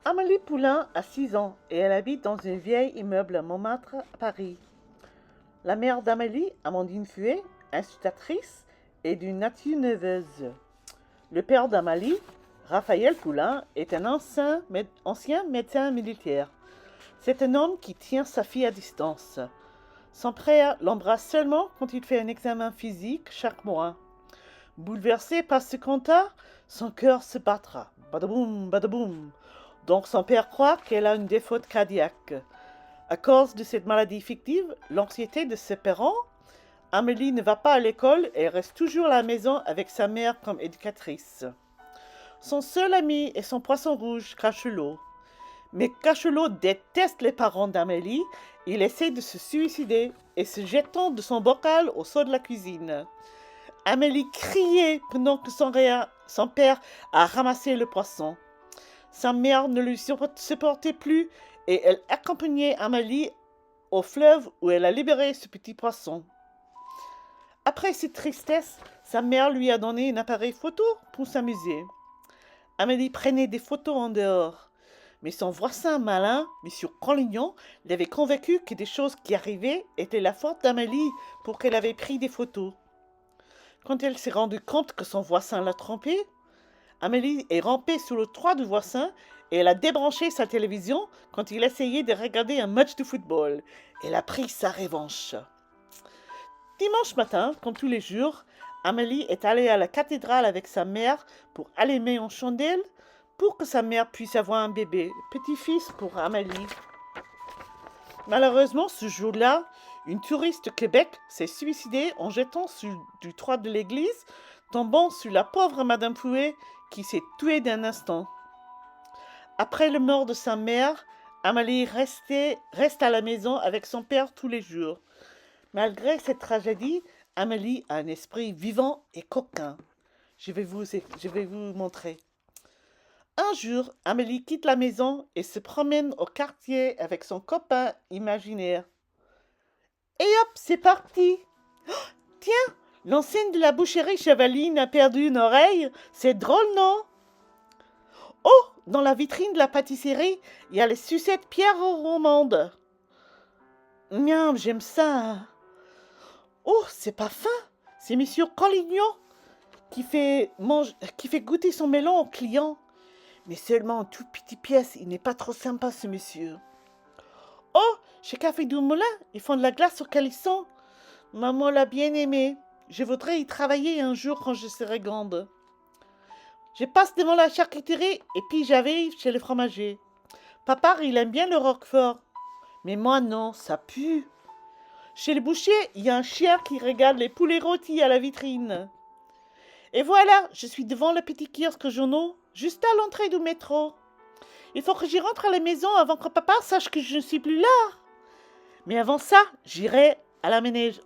Amélie Poulain a 6 ans et elle habite dans un vieil immeuble à Montmartre, à Paris. La mère d'Amélie, Amandine Fuet, institutrice, est d'une nature nerveuse. Le père d'Amélie, Raphaël Poulain, est un ancien médecin militaire. C'est un homme qui tient sa fille à distance. Son père l'embrasse seulement quand il fait un examen physique chaque mois. Bouleversé par ce constat, son cœur se battra. Badaboum, badaboum. Donc son père croit qu'elle a une défaute cardiaque. À cause de cette maladie fictive, l'anxiété de ses parents, Amélie ne va pas à l'école et reste toujours à la maison avec sa mère comme éducatrice. Son seul ami est son poisson rouge, Cachelot. Mais Cachelot déteste les parents d'Amélie. Il essaie de se suicider et se jetant de son bocal au seau de la cuisine. Amélie criait pendant que son père a ramassé le poisson. Sa mère ne lui supportait plus et elle accompagnait Amélie au fleuve où elle a libéré ce petit poisson. Après cette tristesse, sa mère lui a donné un appareil photo pour s'amuser. Amélie prenait des photos en dehors. Mais son voisin malin, M. Collignon, l'avait convaincu que des choses qui arrivaient étaient la faute d'Amélie pour qu'elle avait pris des photos. Quand elle s'est rendue compte que son voisin l'a trompée, Amélie est rampée sous le toit du voisin et elle a débranché sa télévision quand il essayait de regarder un match de football. Elle a pris sa revanche. Dimanche matin, comme tous les jours, Amélie est allée à la cathédrale avec sa mère pour allumer une chandelle pour que sa mère puisse avoir un bébé, petit-fils pour Amélie. Malheureusement, ce jour-là, une touriste de Québec s'est suicidée en jetant du toit de l'église, tombant sur la pauvre Madame Fouet qui s'est tuée d'un instant. Après le mort de sa mère, Amélie reste à la maison avec son père tous les jours. Malgré cette tragédie, Amélie a un esprit vivant et coquin. Je vais vous montrer. Un jour, Amélie quitte la maison et se promène au quartier avec son copain imaginaire. Et hop, c'est parti! Oh, tiens, l'enseigne de la boucherie Chevaline a perdu une oreille. C'est drôle, non? Oh, dans la vitrine de la pâtisserie, il y a les sucettes Pierre Romande. Miam, j'aime ça. Oh, c'est pas fin. C'est Monsieur Collignon qui fait goûter son melon aux clients. Mais seulement en toute petite pièce, il n'est pas trop sympa ce monsieur. Oh, chez Café du Moulin, ils font de la glace au calisson. Maman l'a bien aimé. Je voudrais y travailler un jour quand je serai grande. Je passe devant la charcuterie et puis j'arrive chez le fromager. Papa, il aime bien le roquefort. Mais moi non, ça pue. Chez le boucher, il y a un chien qui regarde les poulets rôtis à la vitrine. Et voilà, je suis devant le petit kiosque journaux, juste à l'entrée du métro. Il faut que j'y rentre à la maison avant que papa sache que je ne suis plus là. Mais avant ça, j'irai à la manège.